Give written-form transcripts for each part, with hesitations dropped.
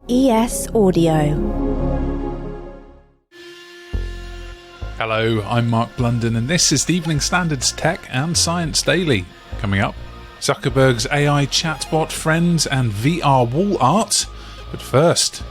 ES Audio. Hello, I'm Mark Blunden and this is the Evening Standard's Tech and Science Daily. Coming up, Zuckerberg's AI chatbot friends and VR wall art. But first,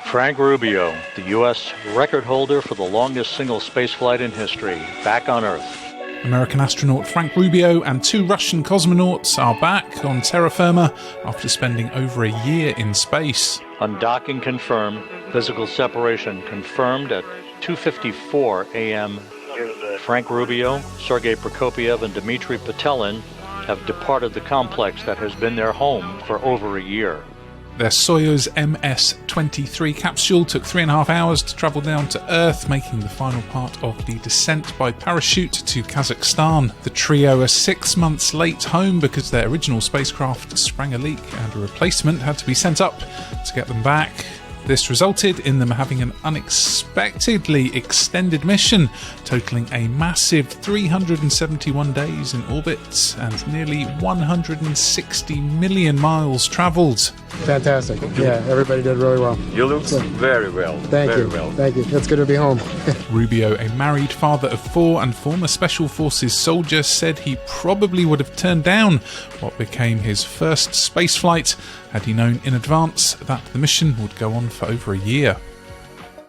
Frank Rubio, the U.S. record holder for the longest single spaceflight in history, back on Earth. American astronaut Frank Rubio and 2 Russian cosmonauts are back on terra firma after spending over a year in space. Undocking confirmed, physical separation confirmed at 2:54 a.m. Frank Rubio, Sergei Prokopyev, and Dmitry Petelin have departed the complex that has been their home for over a year. Their Soyuz MS-23 capsule took 3.5 hours to travel down to Earth, making the final part of the descent by parachute to Kazakhstan. The trio are 6 months late home because their original spacecraft sprang a leak and a replacement had to be sent up to get them back. This resulted in them having an unexpectedly extended mission, totaling a massive 371 days in orbit and nearly 160 million miles travelled. Fantastic. Yeah, everybody did really well. You look very well. Thank you. Thank you. It's good to be home. Rubio, a married father of 4 and former Special Forces soldier, said he probably would have turned down what became his first spaceflight had he known in advance that the mission would go on for over a year.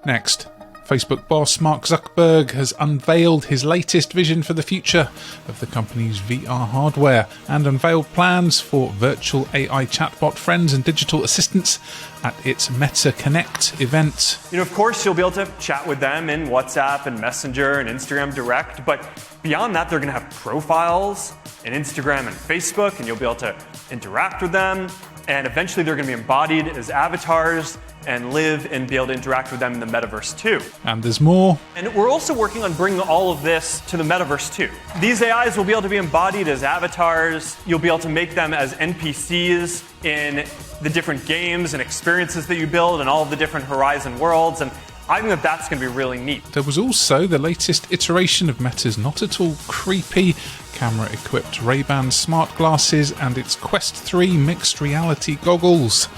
Next, Facebook boss Mark Zuckerberg has unveiled his latest vision for the future of the company's VR hardware and unveiled plans for virtual AI chatbot friends and digital assistants at its Meta Connect event. Of course, you'll be able to chat with them in WhatsApp and Messenger and Instagram Direct, but beyond that, they're going to have profiles in Instagram and Facebook, and you'll be able to interact with them, and eventually they're going to be embodied as avatars and live and be able to interact with them in the metaverse too. And there's more. And we're also working on bringing all of this to the metaverse too. These AIs will be able to be embodied as avatars. You'll be able to make them as NPCs in the different games and experiences that you build and all of the different Horizon worlds. And I think that that's going to be really neat. There was also the latest iteration of Meta's not at all creepy camera-equipped Ray-Ban smart glasses and its Quest 3 mixed reality goggles,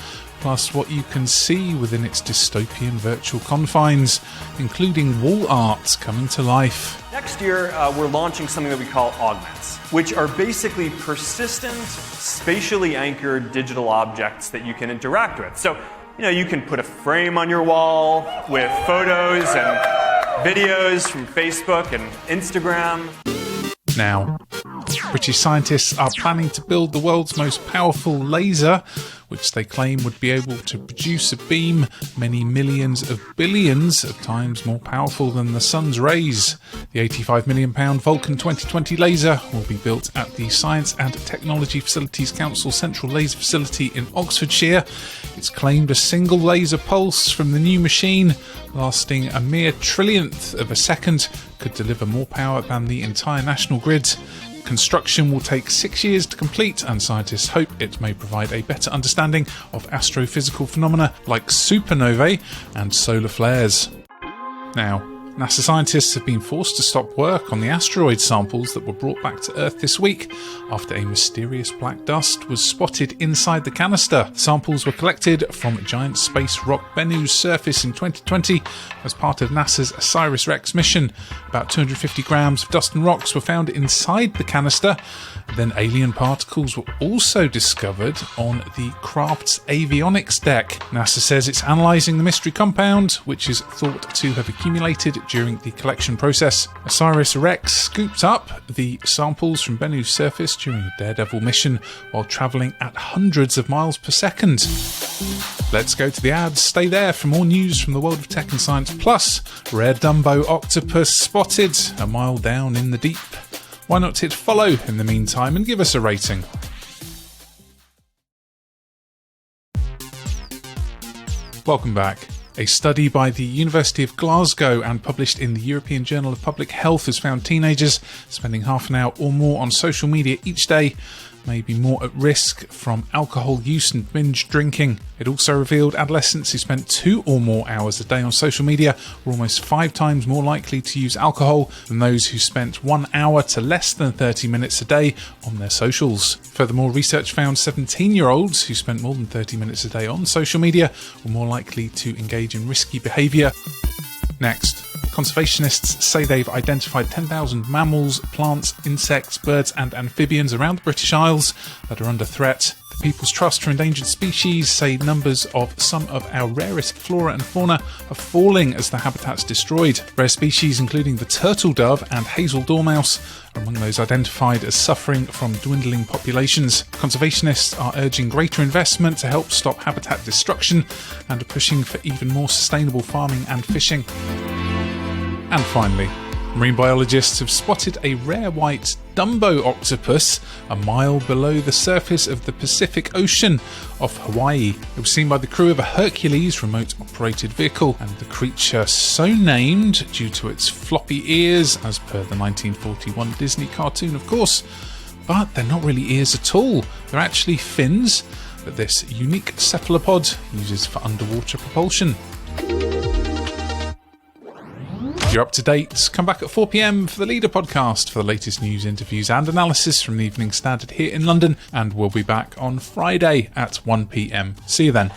plus what you can see within its dystopian virtual confines, including wall art coming to life. Next year, we're launching something that we call augments, which are basically persistent, spatially anchored digital objects that you can interact with. So, you can put a frame on your wall with photos and videos from Facebook and Instagram. Now, British scientists are planning to build the world's most powerful laser, which they claim would be able to produce a beam many millions of billions of times more powerful than the sun's rays. The £85 million Vulcan 2020 laser will be built at the Science and Technology Facilities Council Central Laser Facility in Oxfordshire. It's claimed a single laser pulse from the new machine, lasting a mere trillionth of a second, could deliver more power than the entire national grid. Construction will take 6 years to complete, and scientists hope it may provide a better understanding of astrophysical phenomena like supernovae and solar flares. Now, NASA scientists have been forced to stop work on the asteroid samples that were brought back to Earth this week after a mysterious black dust was spotted inside the canister. Samples were collected from giant space rock Bennu's surface in 2020 as part of NASA's OSIRIS-REx mission. About 250 grams of dust and rocks were found inside the canister. Then alien particles were also discovered on the craft's avionics deck. NASA says it's analysing the mystery compound, which is thought to have accumulated during the collection process. OSIRIS-REx scooped up the samples from Bennu's surface during the Daredevil mission while travelling at hundreds of miles per second. Let's go to the ads. Stay there for more news from the world of tech and science. Plus, rare Dumbo octopus spotted a mile down in the deep. Why not hit follow in the meantime and give us a rating? Welcome back. A study by the University of Glasgow and published in the European Journal of Public Health has found teenagers spending half an hour or more on social media each day may be more at risk from alcohol use and binge drinking. It also revealed adolescents who spent 2 or more hours a day on social media were almost 5 times more likely to use alcohol than those who spent 1 hour to less than 30 minutes a day on their socials. Furthermore, research found 17-year-olds who spent more than 30 minutes a day on social media were more likely to engage in risky behaviour. Next, conservationists say they've identified 10,000 mammals, plants, insects, birds and amphibians around the British Isles that are under threat. The People's Trust for Endangered Species say numbers of some of our rarest flora and fauna are falling as the habitat's destroyed. Rare species including the turtle dove and hazel dormouse are among those identified as suffering from dwindling populations. Conservationists are urging greater investment to help stop habitat destruction and are pushing for even more sustainable farming and fishing. And finally, marine biologists have spotted a rare white Dumbo octopus a mile below the surface of the Pacific Ocean off Hawaii. It was seen by the crew of a Hercules remote-operated vehicle, and the creature so named due to its floppy ears, as per the 1941 Disney cartoon, of course. But they're not really ears at all. They're actually fins that this unique cephalopod uses for underwater propulsion. You're up to date. Come back at 4 p.m. for the Leader podcast for the latest news, interviews and analysis from the Evening Standard here in London, and we'll be back on Friday at 1 p.m. See you then.